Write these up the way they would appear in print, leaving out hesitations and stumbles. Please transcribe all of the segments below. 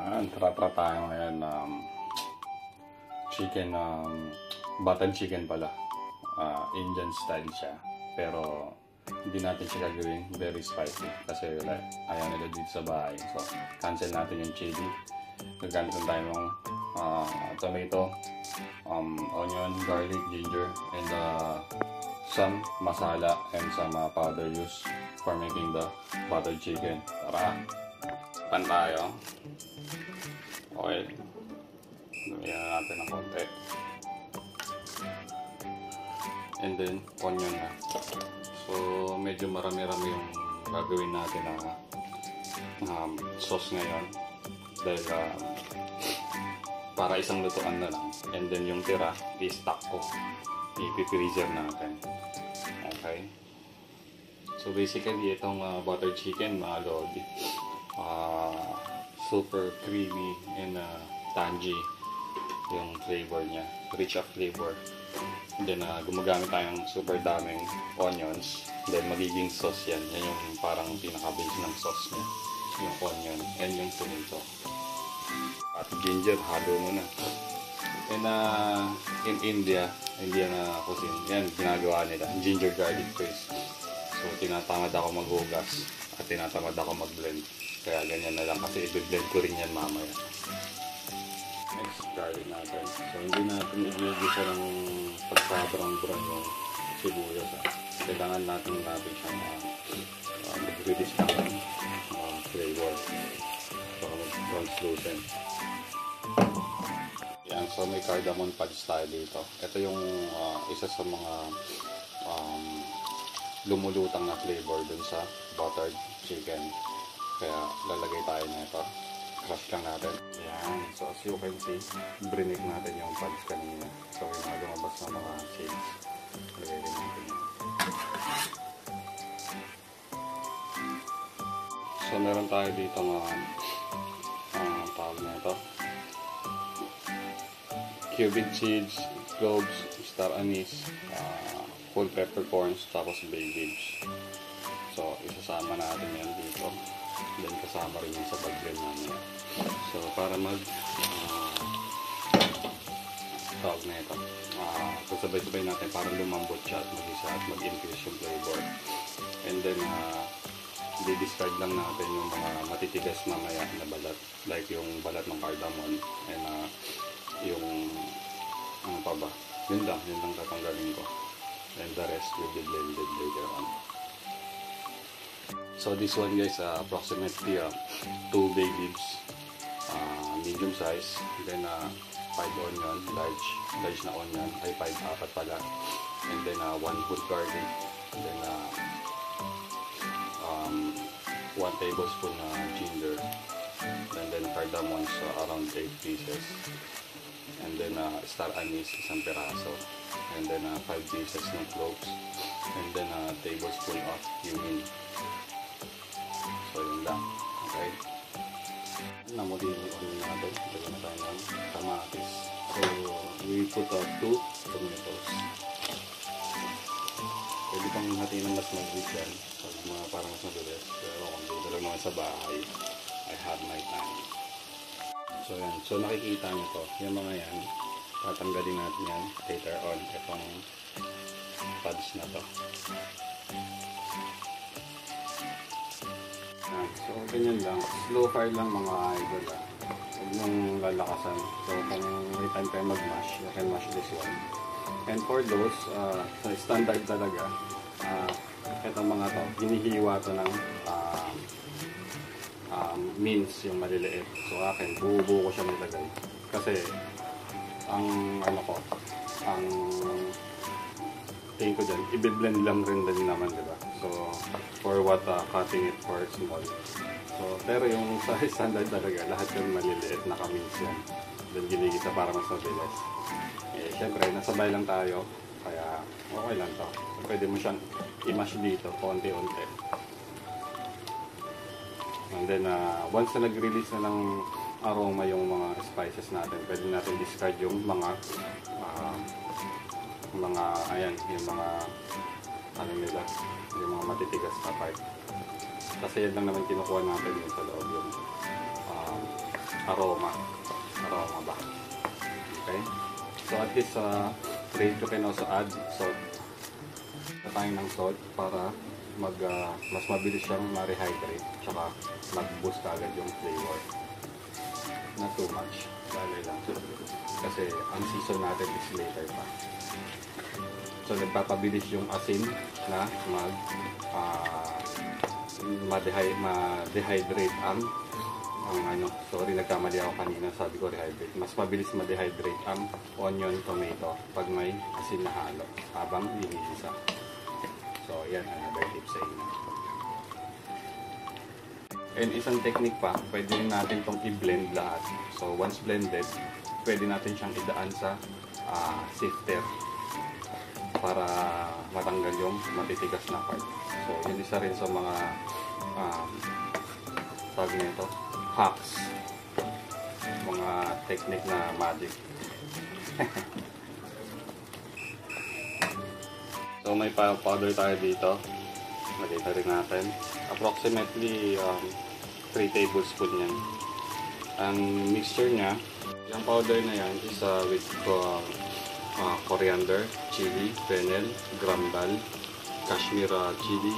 Tara tayo ngayon chicken, button chicken pala. Indian style siya. Pero hindi natin siya gagawin very spicy kasi ayaw nila dito sa bahay. So cancel natin yung chili. Gagamit lang tayo ng tomato, onion, garlic, ginger, and some masala and some powder used for making the buttered chicken. Tara! Pan tayo. Okay. Lumiyan na natin ng konti. And then, onion na. So, medyo marami-rami yung gagawin natin na sauce ngayon. Dahil para isang lutuan na lang. And then, yung tira, i-stock ko. I-freezer natin. Okay. So, basically, itong buttered chicken, mga lodi. Super creamy and tangy yung flavor niya, rich of flavor. Then gumagamit tayong super daming onions, then magiging sauce yan. Yan yung parang pinaka-base ng sauce niya, yung onion and yung tomato at ginger. Halo mo na. And in Indian cuisine, yan ginagawa nila, ginger garlic paste. So tinatamad ako maghugas at tinatamad ako mag-blend. Kaya ganyan na lang kasi i-blend ko rin yan mamaya. Next, garlic natin. So hindi natin i-gisa ng pagka-brown-brown yung sibuyas. Kailangan natin siyang mag-release ng flavor. So mag-translucent. Yan, so may cardamom pods tayo dito. Ito yung isa sa mga lumulutang na flavor dun sa buttered chicken. Kaya lalagay tayo nito. Crush lang natin. Ayan. So as you can see, brinig natin yung pods kanina. So yung mga lumabas na mga seeds. Lagay din natin yan. So meron tayo dito mga tawag na ito. Cumin seeds, cloves, star anise, whole peppercorns, tapos bay leaves. So isasama natin yan dito. Then kasama rin yung sa pag-blend namin. So para tawag na ito, sabay-sabay natin para lumambot siya at mag-isa at mag-increase yung flavor. And then di-discard lang natin yung mga matitigas mamaya na balat, like yung balat ng cardamom and yung ano pa ba, yun lang tatanggalin ko, and the rest will be blended later on. So this one guys, approximately 2 bay leaves, medium size, then 5 onion, large na onion, ay 4 pala, and then 1 whole garlic, and then 1 tablespoon na ginger, and then cardamoms around 8 pieces, and then star anise, isang piraso, and then 5 pieces ng cloves, and then tablespoon of cumin. So yun lang. Okay. Namuti yung onion natin. Lagyan na tayo ng kamatis. So we put 2 tomatoes. Pwede pang hatiin ng mas mag-weak yan. Pag parang mas mabilis. Pero kung dito lang naman sa bahay, I have my time. So yan. So nakikita nyo to. Yung mga yan, tatanggalin natin yan later on. Itong pods na to. So ganyan lang. Slow fire lang mga idol. Huwag nyung lalakasan. So kung may time kayo mag-mash, you can mash this one. And for those, so standard talaga, itong mga to, hinihiwa to ng mince, yung maliliit. So akin, buo-buo ko siya nilagay. Kasi, ang tingin ko dyan, i-blend lang rin din naman, diba? So, for what, cutting it for small. So, pero yung sa standard talaga, lahat yung maliliit na kamins yan. Then, giligita para mas mabilis. Eh, syempre, nasabay lang tayo, kaya okay lang to. So, pwede mo siyang i-mash dito, konti-unti. And then, once na nag-release na ng aroma yung mga spices natin, pwede natin discard yung mga ayan, yung mga ano nila, yung mga matitigas na part. Kasi yan lang naman kinukuha natin yung sa loob, yung aroma. Aroma ba? Okay? So at this rate, you can also add salt. Tayo ng salt para mas mabilis siyang ma-rehydrate tsaka mag-boost agad yung flavor. Not too much. Bagay lang. Kasi ang season natin is later pa. So nagpapabilis yung asin na ma-dehydrate ang sorry, nagkamali ako kanina, sabi ko rehydrate. Mas mabilis ma-dehydrate ang onion, tomato pag may asin na halo habang inihisa. So yan, another tip sa inyo. And isang technique pa, pwede rin natin itong i-blend lahat. So once blended, pwede natin siyang idaan sa sifter para matanggal yung matitigas na part. So yun isa rin sa mga sabi nito, hacks, mga technique na magic. So may powder tayo dito. Nakita rin natin. Approximately 3 tablespoon yan. Ang mixture niya, yung powder na yan is with coriander, chili, fennel, grambal, Kashmir chili,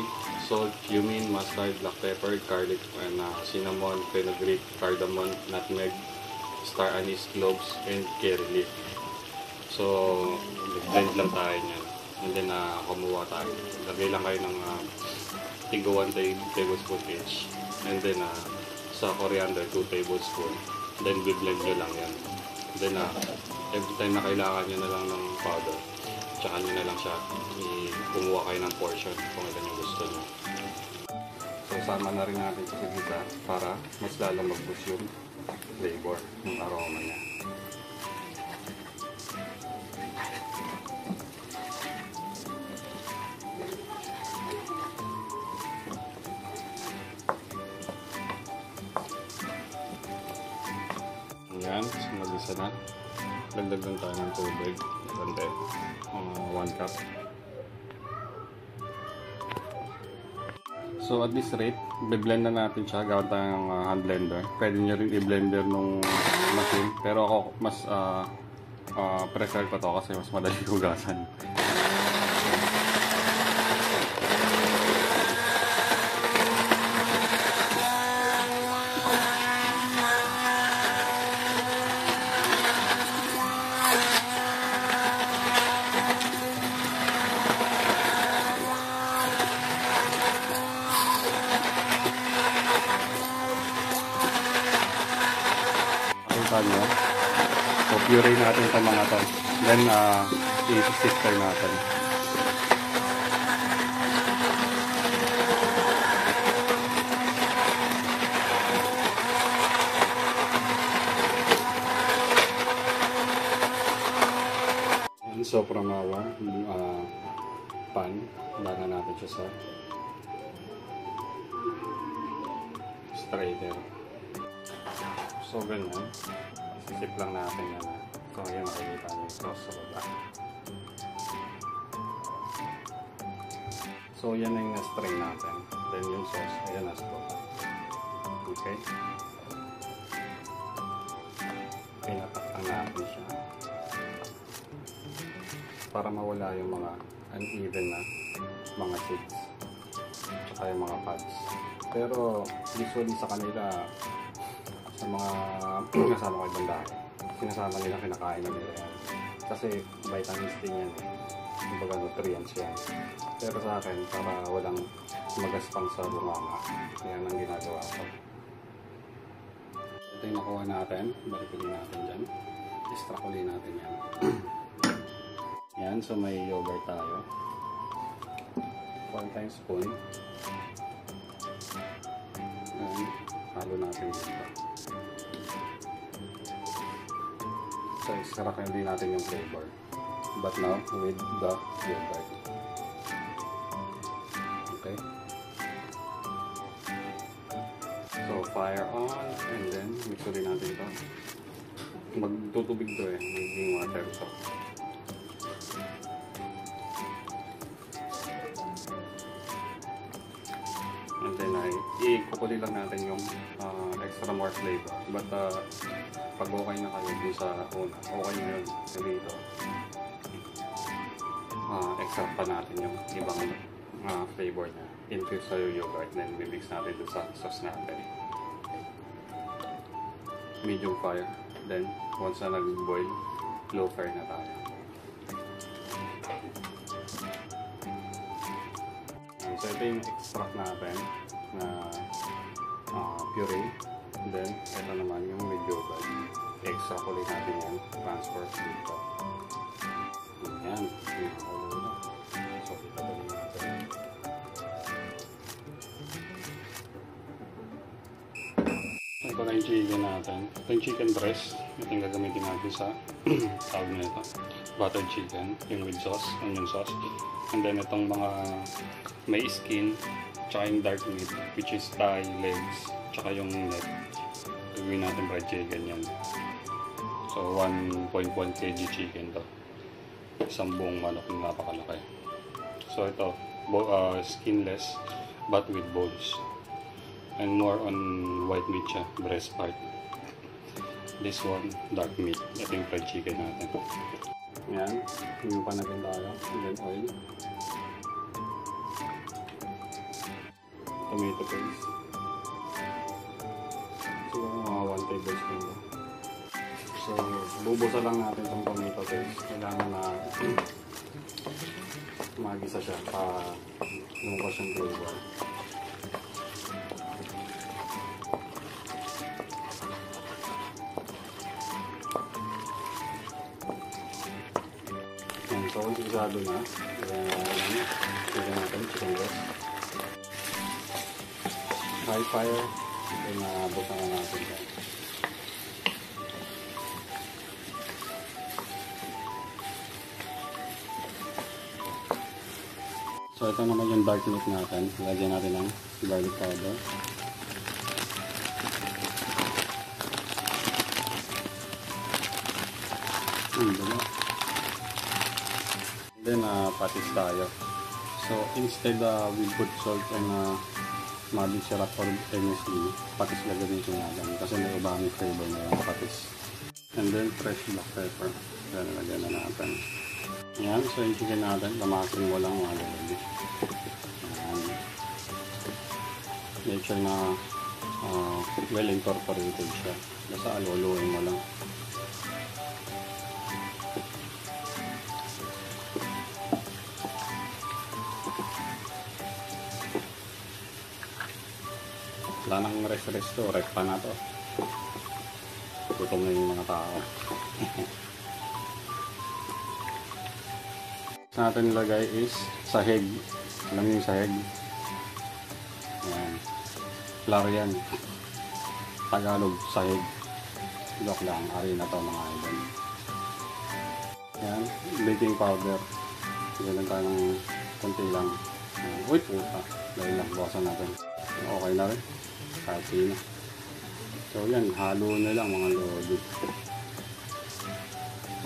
salt, cumin, mustard, black pepper, garlic, and cinnamon, fenugreek, cardamom, nutmeg, star anise, cloves, and curry leaf. So, blend lang tayo niyan. And then, kumuha tayo. Lagay lang kayo ng tigo 1 tablespoon each. And then, sa coriander, 2 tablespoon. Then, blend nyo lang yan. Then, every time na kailangan nyo na lang ng powder, tsaka nyo na lang siya kumuha kayo ng portion kung ilan yung gusto nyo. So, sama na rin natin sa gisa para mas lalong mag-boost yung flavor, yung aroma niya. Ayan, so mag-isa na. Dagdagan tayo ng tubig. Bante, 1 cup. So at this rate, be-blend na natin siya. Gawin tayo ng hand blender. Pwede nyo rin i-blender nung machine. Pero ako mas prefer ko to kasi mas madali hugasan. Nyo. So, puree natin sa mga to. Then, i-sifter natin. And so, from our pan, lana natin siya sa strainer. So, ganyan. Isisip lang natin yan. So, ayan, makikita nyo yung sauce sa baba. So, yan na yung na-strain natin. Then, yung sauce, ayan na sa baba. Okay? Pinataktan natin siya. Para mawala yung mga uneven na mga seeds. Tsaka yung mga pads. Pero, usually sa kanila, sa mga kasama ko ibang dahil, sinasama nila, kinakain na nila yan. Kasi vitamins din yan eh. Kumbaga nutrients yan. Pero sa akin, para walang magaspang sa bunganga, yan ang ginagawa ko. Ito yung nakuha natin. Balik ulit natin dyan. Extract ulit natin yan. Yan, so may yogurt tayo. 1 spoon. And halo natin dito. So, extract na din natin yung flavor. But now, with the yogurt. Okay? So, fire on. And then, mix ulit natin ito. Magtutubig to eh. Magiging water to. And then, i-cook Tutuloy lang natin yung extra more flavor. But pag okay na kayo dun sa una, okay na yun dito. Extract pa natin yung ibang flavor na infused sa yogurt. Then mimix natin dun sa sauce natin. Medium fire. Then once na nag-boil, low fire na tayo. So ito yung extract natin na puree. Then ito naman yung with yogurt. Extract ulit natin yan. Transfer dito. Ayan. So itabalin natin. Ito na yung chicken natin. Ito yung chicken breast. Ito yung gagamitin natin sa tawag na ito. Buttered chicken. Yung with sauce. Onion sauce. And then itong mga may skin. Tsaka yung dark meat. Which is thigh, legs. Tsaka yung neck. Gagawin natin fried chicken yan. So 1.1 kg chicken to. Isang buong manok na napakalaki. So ito. Skinless. But with bones. And more on white meat siya, breast part. This one, dark meat. Ito yung fried chicken natin. Yan, yung panagin tayo. And then oil. Tomato paste. Siguro mga 1 tablespoon. So, bubusa lang natin itong tomato paste. Kailangan na magisa siya para lumabas yung flavor. So, kung sigurado na, tignan natin chicken breast. High fire, then buka na natin yan. So, ito naman yung dark meat natin. Lagyan natin ng garlic powder. Dala. Then patis tayo. So instead we put salt and magic syrup or MSG, patis gagamitin natin kasi may umami flavor na yung patis. And then fresh black pepper. Then lagyan na natin. Yan, so yung chicken natin, lamasin mo lang mga lodi. Make sure na well incorporated siya. Basta aluluin mo lang. Wala nang rest to, rep pa na to. Gutom na yung mga tao. Sa natin nilagay is sahig. Alam niyo yung sahig? Ayan. Flour yan. Tagalog, sahig. Joke lang, ari na to mga idol. Ayan, baking powder. Ganun tayo ng konti lang. Uy, puta. Dahil lang, bukasan natin. Okay na rin. Kasi na. So yan, halo na lang mga lodi.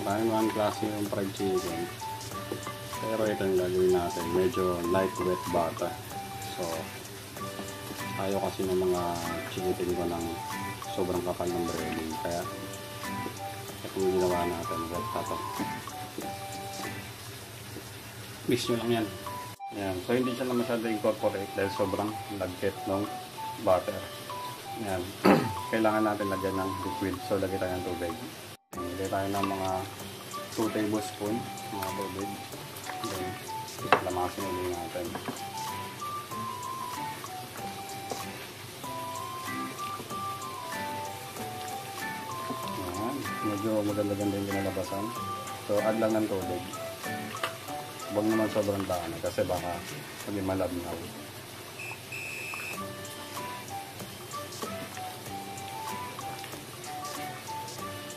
Maraming klase yung fried chicken. Pero ito yung gagawin natin. Medyo lightweight butter. So, ayaw kasi ng mga chicken ko ng sobrang kapal ng breading. Kaya, ito yung ginawa natin. Wet butter. Mix nyo lang yan. Yan. So, hindi siya na masyado incorporate dahil sobrang lagkit ng butter. Yan. Kailangan natin lagyan ng liquid. So, lagyan tayo ng tubig. Lagyan tayo ng mga 2 tablespoon mga tubig. Then, lamasin ulit natin. Yan. Medyo maganda-ganda yung kinalabasan. So, add lang ng tubig. Huwag naman sobrang dami kasi baka maging malabnaw.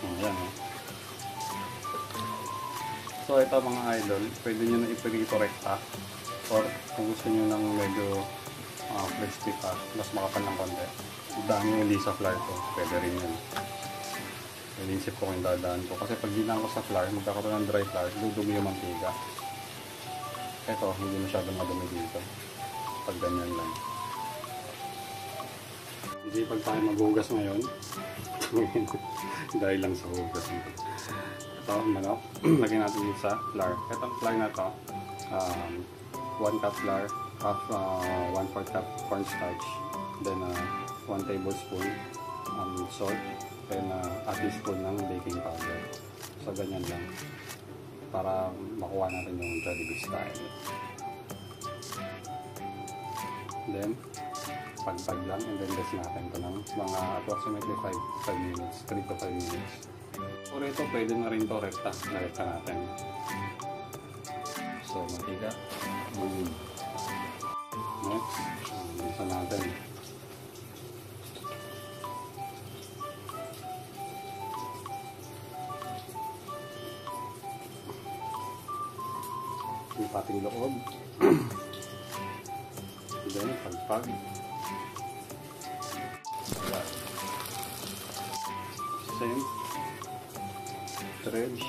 Ayan. So ito mga idol, pwede nyo na ipagito rekta or kung gusto nyo ng medyo crispy pa, mas makapal ng konti. Daan nyo yung lisa flour ko, pwede rin yun. Inisip ko kung dadaan ko kasi pag ginaan ko sa flour, magkakaroon ng dry flour, dudumi yung mantika. Ito, hindi masyadong madumi dito. Pag ganyan lang. Hindi pag tayo maghugas ngayon. Dahil lang sa hugas nito. Ito, manok. Lagyan natin dito sa flour. Itong flour na to, 1 cup flour, half 1/4 cup cornstarch, then 1 tablespoon salt, then a teaspoon ng baking powder. So ganyan lang para makuha natin yung Jollibee style. Then pagpag lang, and then rest natin ito ng mga approximately 5 minutes, 3 to 5 minutes. O ito, pwede na rin ito rekta natin. So mantika. Next, isa natin. Yung pating loob. Then, pagpag. Same. Dredge.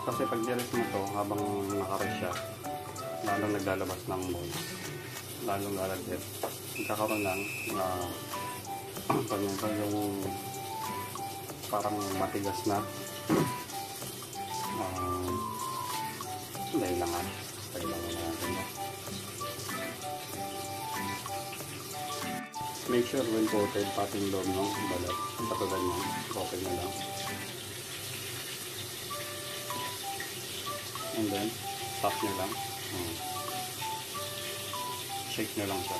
Kasi pag dialis mo to, habang nakares siya, lalong naglalabas ng moist. Lalong lalagyan. Magkakaroon lang pag ito yung parang matigas na kailangan na natin. Make sure when coated, pati yung loob ng balat. Patulan mo, okay na lang. And then, tap nyo lang. Shake nyo lang siya.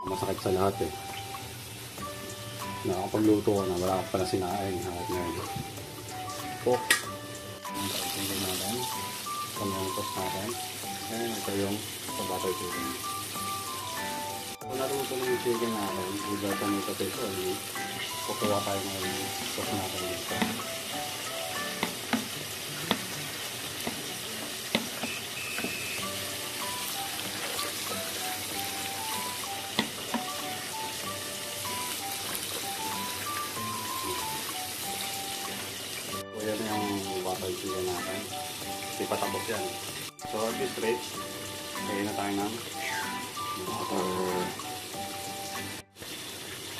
Masakit sa lahat eh. Nakakapagluto ko na, wala ka pala sinaing. Hawak na yun. Cook. Ang kaitindi natin. Kung yung toast natin. Ngayon ito yung butter chicken. Kung naluto na yung chicken natin, without tomato paste only, kukuha tayo ng sauce natin dito. Yan yung butter chicken natin. Hindi pa tapos yan. So at this rate, lagyan na tayo ng butter.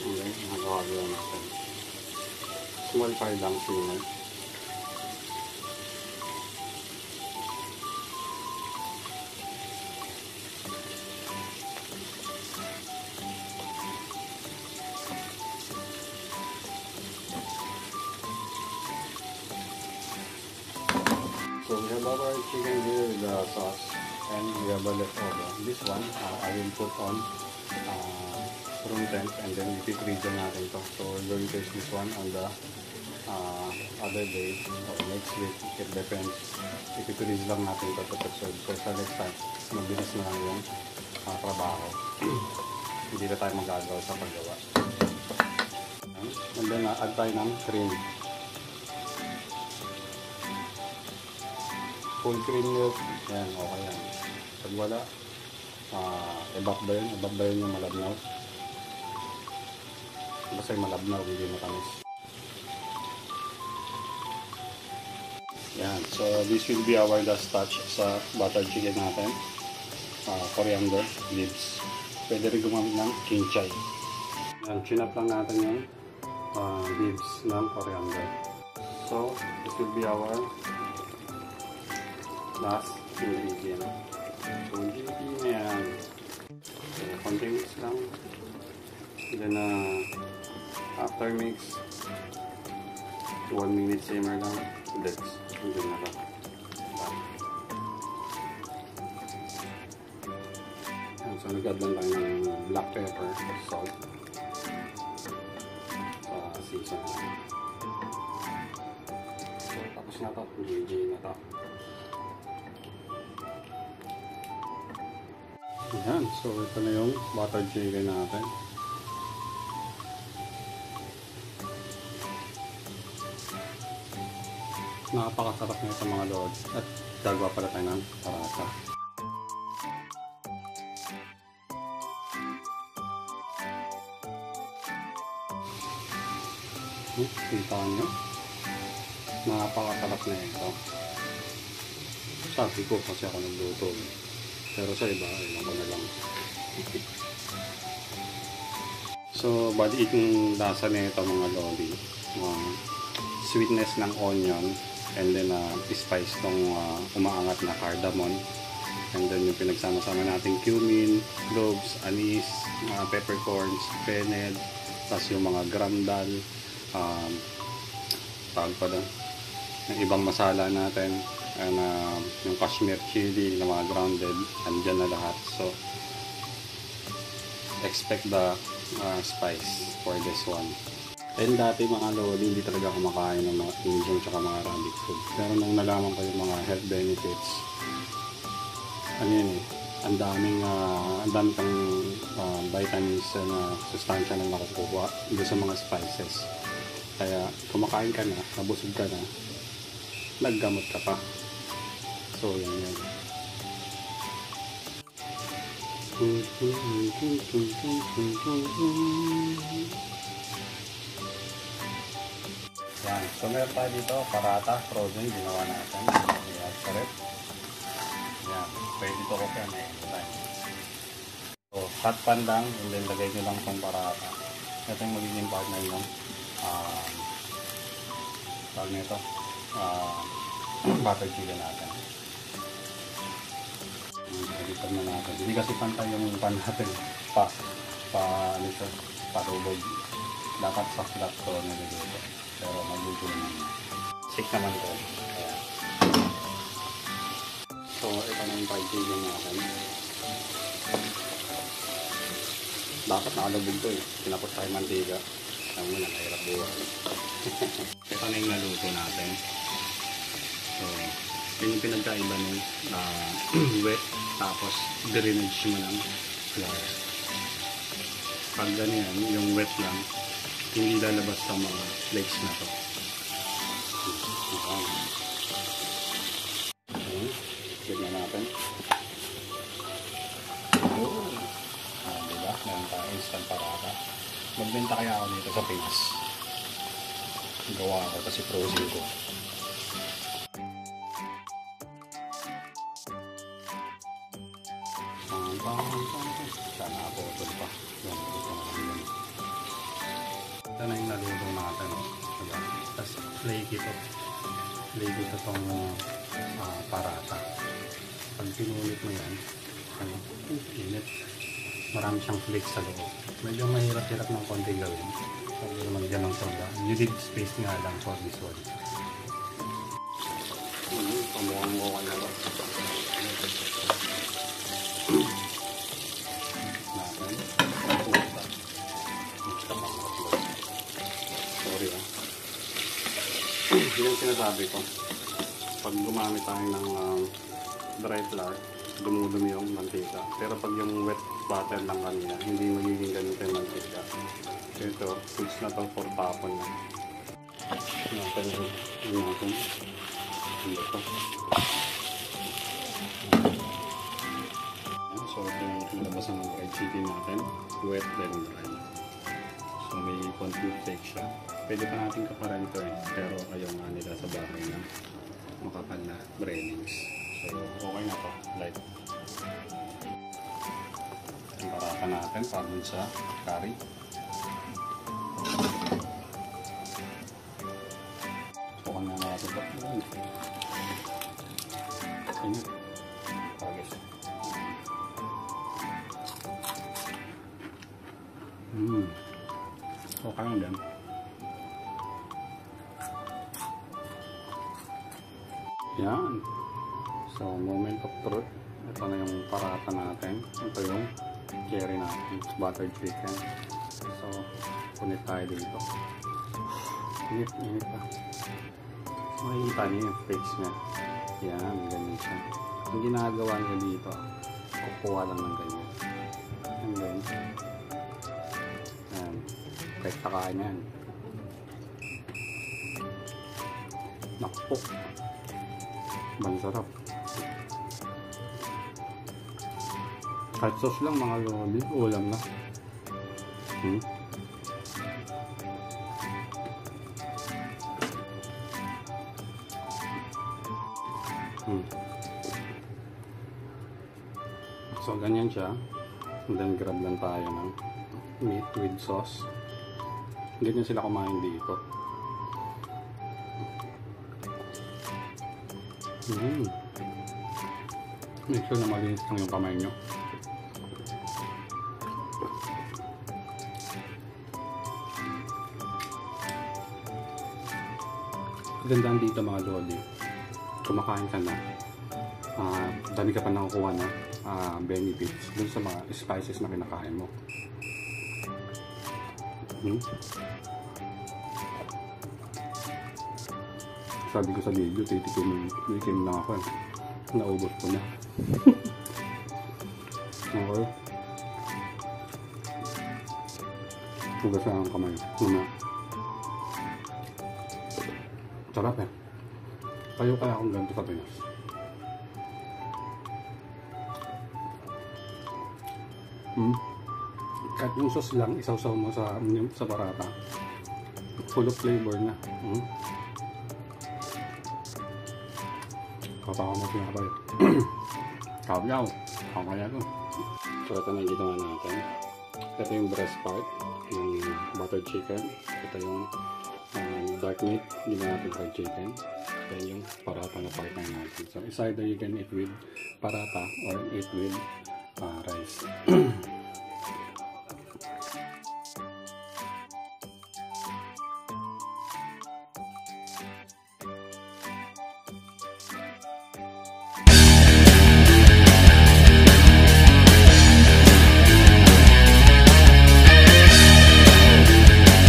Okay, nakakawagyan natin. Small fire lang simmer. So we have our chicken here with the sauce, and we have a leftover. This one, I will put on room temp, and then ipipreason natin to. So we're going to use this one on the other day or next week. It depends. Ipiprease lang natin to sa episode. So sa next time, mabilis na lang yung trabaho. Hindi na tayo magagawa sa paggawa. And then add tayo ng cream. Full cream milk, yan, okay yan. Pag wala, ebak ba yun yung malabnaw? Basta yung malabnaw, hindi matamis. Yan, so this will be our last touch sa butter chicken natin. Coriander leaves. Pwede rin gumamit ng kimchi. Yan, chinap lang natin yung leaves ng coriander. So, this will be our last ingredient. So, ingredient na yan. So, konting mix lang. Then, after mix, 1 minute simmer lang. That's good na lang. So, nag-add lang tayo ng black pepper, salt, season lang. So, tapos na ito. GG na ito. Ayan, so ito na yung butter chicken natin. Napakasarap na ito mga lords. At gagawa pala tayo ng parata. Kita nyo? Napakasarap na ito. Sabi ko kasi ako nagluto. Pero sa iba, ayun ko na lang. So, bali itong lasa nito mga lodi. Sweetness ng onion, and then spice ng umaangat na cardamom. And then yung pinagsama-sama natin cumin, cloves, anise, peppercorns, fennel, tapos yung mga grandal, tawag pa doon, yung ibang masala natin, and yung Kashmir chili na mga grounded, andyan na lahat. So, expect the spice for this one. And dati mga lodi, hindi talaga kumakain ng mga Indian tsaka mga Arabic food. Pero nung nalaman ko yung mga health benefits, ano yun eh, ang daming kang vitamins na sustansya na nakukuha doon sa mga spices. Kaya kumakain ka na, nabusog ka na, naggamot ka pa. So yan. Yan. So meron tayo dito, parata, frozen, ginawa natin. Yan, sarap. Yan, pwede ito ko kaya may time. So, hot pan lang, and then lagay nyo lang itong parata. Ito yung magiging partner nyo. Tawag nito, butter chicken natin. Editan na natin. Hindi kasi pantay yung pan natin. Ano siya, parulog. Dapat sa flat ko niluluto. Pero magugulo naman. Sick naman ko. Ayan. So, ito na yung fried chicken natin. Dapat nakalabog to eh. Pinapos tayo mantiga. Alam mo na, mahirap buhay. Ito na yung naluto natin. So, yun yung pinagkaiba nun. Wet, tapos drainage mo ng flour. Pag ganyan, yung wet lang, hindi lalabas sa mga flakes na to. Okay. Tignan natin. Diba? Meron tayo instant parata. Magbenta kaya ako dito sa Pinas. Gawa ako kasi frozen ko. Sana ako utol pa. Yan, ito na lang. Ito na yung naluto natin. Diba? Tapos flaky ito. Flaky ito itong parata. Pag pinulit mo yan, init. Marami siyang flakes sa loob. Medyo mahirap-hirap ng konti gawin. Pag naman ganun soda. You need space nga lang for this one. Pamukhang okay na ba? Sorry yun ang sinasabi ko. Pag gumamit tayo ng dry flour, dumudumi yung mantika. Pero pag yung wet butter lang kanina, hindi magiging ganito yung mantika. Ito, foods na to for tapon na. Natin yung natin. Ito. So, ito yung labasan ng fried chicken natin. Wet, then dry. So, may konti flake siya. Pwede pa natin kaparan ito eh. Pero ayaw nga nila sa bahay na makapal na breadings. So, okay na to. Light. Ang parata natin para sa curry. Okay na natin ito. Ingat. Pagis. Okay na din. Yan. So, moment of truth. Ito na yung parata natin. Ito yung cherry natin. Buttered chicken. So, punit tayo dito. Init pa. Makikita niyo yung flakes niya. Yan, ganyan siya. Ang ginagawa niya dito, kukuha lang ng ganyan. And then, yan. Kahit takain yan. Nakpo. Mansarap. Kahit sauce lang mga lodi, ulam na. So, ganyan siya. And then, grab lang tayo ng meat with sauce. Ganyan sila kumain dito. Make sure na malinis lang yung kamay nyo. Gandaan dito mga lodi. Kumakain ka na. Dami ka pa nakukuha na benefits dun sa mga spices na kinakain mo. Sabi ko sa video, titikim lang ako. Naubos ko na. Okay. Hugasan ang kamay. Sarap eh. Kayo kaya akong ganito sa Pinas. Kahit yung sauce lang, isawsaw mo sa parata. Full of flavor na. Kapaka mo pinakabay. Kabyaw. Kakaya ko. So ito na yung ginawa natin. Ito yung breast part ng buttered chicken. Ito yung dark meat, ginawa natin fried chicken. Then yung parata na part na natin. So it's either you can eat with parata or eat with rice.